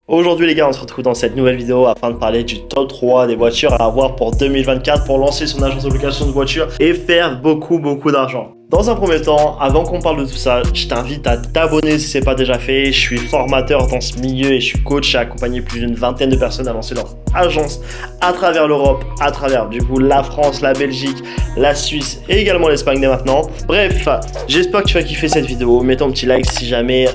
Aujourd'hui les gars, on se retrouve dans cette nouvelle vidéo afin de parler du top 3 des voitures à avoir pour 2024 pour lancer son agence de location de voitures et faire beaucoup d'argent. Dans un premier temps, avant qu'on parle de tout ça, je t'invite à t'abonner si ce n'est pas déjà fait. Je suis formateur dans ce milieu et je suis coach. J'ai accompagné plus d'une vingtaine de personnes à lancer leur agence à travers l'Europe, à travers du coup la France, la Belgique, la Suisse et également l'Espagne dès maintenant. Bref, j'espère que tu vas kiffer cette vidéo. Mets ton petit like si jamais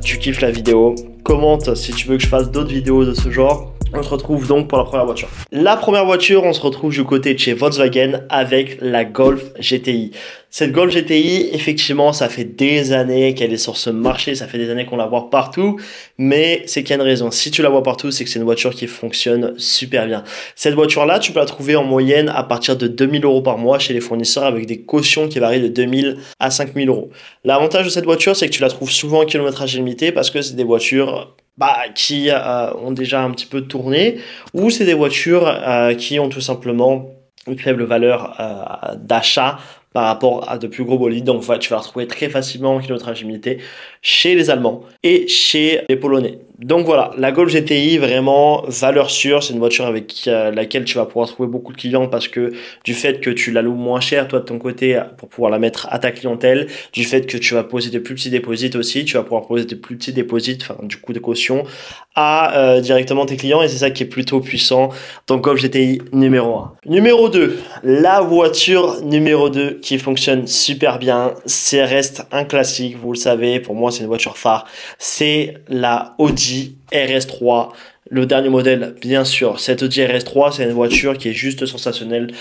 tu kiffes la vidéo. Commente si tu veux que je fasse d'autres vidéos de ce genre. On se retrouve donc pour la première voiture. La première voiture, on se retrouve du côté de chez Volkswagen avec la Golf GTI. Cette Golf GTI, effectivement, ça fait des années qu'elle est sur ce marché, ça fait des années qu'on la voit partout, mais c'est qu'il y a une raison. Si tu la vois partout, c'est que c'est une voiture qui fonctionne super bien. Cette voiture-là, tu peux la trouver en moyenne à partir de 2000 € par mois chez les fournisseurs avec des cautions qui varient de 2000 à 5000 €. L'avantage de cette voiture, c'est que tu la trouves souvent en kilométrage limité parce que c'est des voitures qui ont déjà un petit peu tourné, ou c'est des voitures qui ont tout simplement une faible valeur d'achat par rapport à de plus gros bolides. Donc tu vas la retrouver très facilement en kilométrage limité chez les Allemands et chez les Polonais. Donc voilà, la Golf GTI, vraiment valeur sûre, c'est une voiture avec laquelle tu vas pouvoir trouver beaucoup de clients parce que du fait que tu la loues moins cher toi de ton côté pour pouvoir la mettre à ta clientèle, du fait que tu vas poser de plus petits déposits aussi, tu vas pouvoir poser de plus petits déposits, enfin du coup de caution à directement tes clients et c'est ça qui est plutôt puissant. Donc Golf GTI numéro 1. Numéro 2, la voiture numéro 2 qui fonctionne super bien, c'est reste un classique, vous le savez, pour moi c'est une voiture phare, c'est la Audi RS3, le dernier modèle bien sûr. Cette Audi RS3, c'est une voiture qui est juste sensationnelle.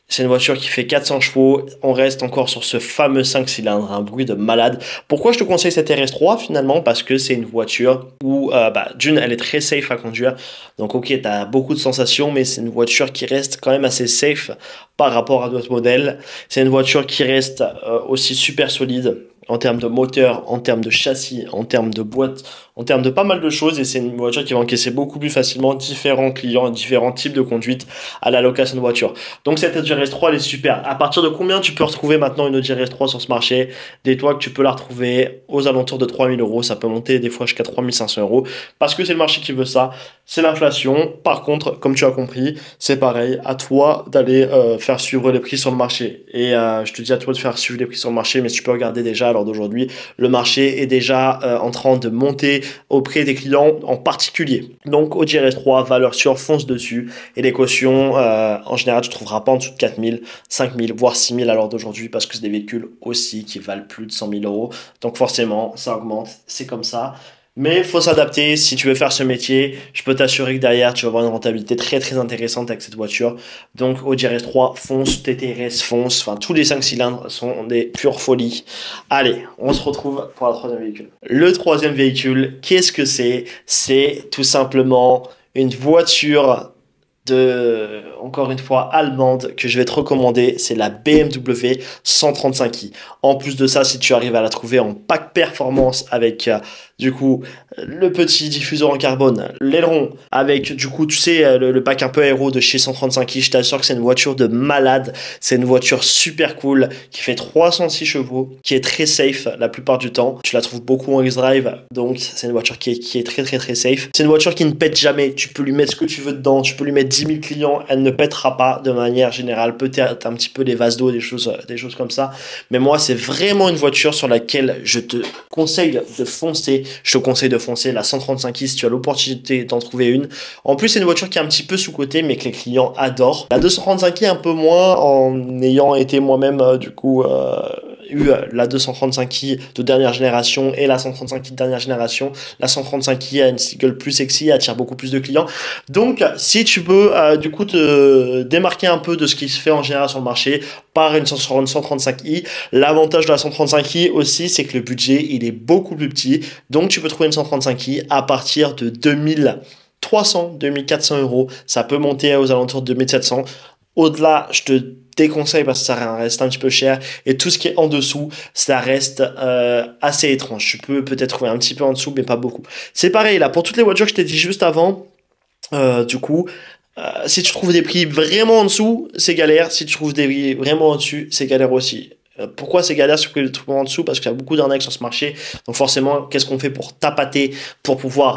C'est une voiture qui fait 400 chevaux, on reste encore sur ce fameux 5 cylindres, un bruit de malade. Pourquoi je te conseille cette RS3 finalement? Parce que c'est une voiture où, d'une, elle est très safe à conduire. Donc ok, tu as beaucoup de sensations, mais c'est une voiture qui reste quand même assez safe par rapport à d'autres modèles. C'est une voiture qui reste aussi super solide en termes de moteur, en termes de châssis, en termes de boîte, en termes de pas mal de choses, et c'est une voiture qui va encaisser beaucoup plus facilement différents clients, différents types de conduite à la location de voiture. Donc cette Audi RS3 elle est super. À partir de combien tu peux retrouver maintenant une Audi RS3 sur ce marché? Dis-toi que tu peux la retrouver aux alentours de 3000 €, ça peut monter des fois jusqu'à 3500 € parce que c'est le marché qui veut ça, c'est l'inflation. Par contre, comme tu as compris, c'est pareil, à toi d'aller faire suivre les prix sur le marché. Et je te dis à toi de faire suivre les prix sur le marché, mais si tu peux regarder déjà d'aujourd'hui, le marché est déjà en train de monter auprès des clients en particulier. Donc Audi RS3, valeur sûre, fonce dessus. Et les cautions, en général, tu ne trouveras pas en dessous de 4000, 5000, voire 6000 à l'heure d'aujourd'hui parce que c'est des véhicules aussi qui valent plus de 100 000 €. Donc forcément, ça augmente, c'est comme ça. Mais il faut s'adapter. Si tu veux faire ce métier, je peux t'assurer que derrière, tu vas avoir une rentabilité très intéressante avec cette voiture. Donc, Audi RS3, fonce, TTRS, fonce. Enfin, tous les 5 cylindres sont des pures folies. Allez, on se retrouve pour le troisième véhicule. Le troisième véhicule, qu'est-ce que c'est? C'est tout simplement une voiture encore une fois, allemande que je vais te recommander, c'est la BMW 135i. En plus de ça, si tu arrives à la trouver en pack performance avec du coup le petit diffuseur en carbone, l'aileron, avec du coup tu sais le pack un peu aéro de chez 135i, je t'assure que c'est une voiture de malade. C'est une voiture super cool qui fait 306 chevaux, qui est très safe la plupart du temps. Tu la trouves beaucoup en X-Drive, donc c'est une voiture qui est très safe. C'est une voiture qui ne pète jamais, tu peux lui mettre ce que tu veux dedans, tu peux lui mettre 10 000 clients, elle ne pètera pas de manière générale, peut-être un petit peu des vases d'eau, des choses comme ça, mais moi c'est vraiment une voiture sur laquelle je te conseille de foncer. Je te conseille de foncer la 135i si tu as l'opportunité d'en trouver une. En plus c'est une voiture qui est un petit peu sous-cotée mais que les clients adorent. La 235i un peu moins, en ayant été moi-même eu la 235i de dernière génération et la 135i de dernière génération. La 135i a une gueule plus sexy, attire beaucoup plus de clients. Donc si tu peux du coup te démarquer un peu de ce qui se fait en général sur le marché par une 135i, l'avantage de la 135i aussi c'est que le budget il est beaucoup plus petit, donc tu peux trouver une 135i à partir de 2300, 2400 €, ça peut monter aux alentours de 2700. Au-delà, je te déconseille parce que ça reste un petit peu cher, et tout ce qui est en dessous, ça reste assez étrange. Tu peux peut-être trouver un petit peu en dessous, mais pas beaucoup. C'est pareil là, pour toutes les voitures que je t'ai dit juste avant, du coup, si tu trouves des prix vraiment en dessous, c'est galère. Si tu trouves des prix vraiment au-dessus, c'est galère aussi. Pourquoi c'est galère sur le truc en dessous? Parce qu'il y a beaucoup d'arnaques sur ce marché. Donc forcément, qu'est-ce qu'on fait pour tapater, pour pouvoir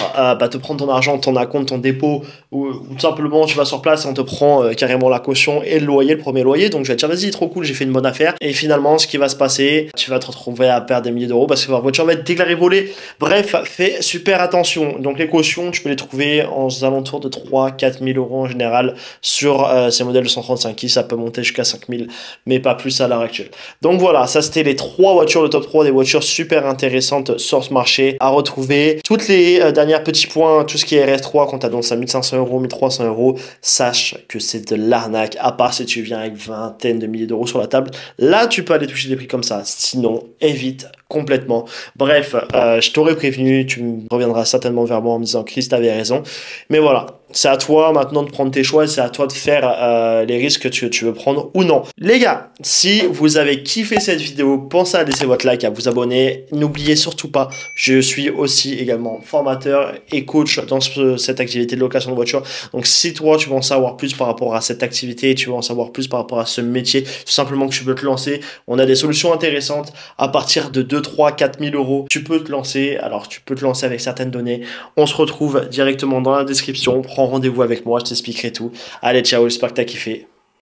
te prendre ton argent, ton acompte, ton dépôt, ou tout simplement tu vas sur place et on te prend carrément la caution et le loyer, le premier loyer. Donc je vais te dire, vas-y, trop cool, j'ai fait une bonne affaire. Et finalement, ce qui va se passer, tu vas te retrouver à perdre des milliers d'euros parce que la voiture va être déclarée volée. Bref, fais super attention. Donc les cautions, tu peux les trouver aux alentours de 3-4 000 euros en général sur ces modèles de 135 qui ça peut monter jusqu'à 5 000, mais pas plus à l'heure actuelle. Donc voilà, ça c'était les 3 voitures, le top 3 des voitures super intéressantes sur ce marché à retrouver. Toutes les dernières petits points, tout ce qui est RS3, quand tu annonces à 1500 euros, 1300 euros, sache que c'est de l'arnaque, à part si tu viens avec vingtaine de milliers d'euros sur la table. Là, tu peux aller toucher des prix comme ça. Sinon, évite complètement. Bref, je t'aurais prévenu, tu reviendras certainement vers moi en me disant Chris, t'avais raison. Mais voilà, c'est à toi maintenant de prendre tes choix, c'est à toi de faire les risques que tu veux prendre ou non. Les gars, si vous avez kiffé cette vidéo, pensez à laisser votre like, à vous abonner. N'oubliez surtout pas, je suis aussi également formateur et coach dans cette activité de location de voiture. Donc si toi, tu veux en savoir plus par rapport à cette activité, tu veux en savoir plus par rapport à ce métier, tout simplement que tu peux te lancer, on a des solutions intéressantes à partir de 2, 3, 4 000 euros. Tu peux te lancer, alors tu peux te lancer avec certaines données. On se retrouve directement dans la description. Prends rendez-vous avec moi, je t'expliquerai tout. Allez, ciao, j'espère que t'as kiffé.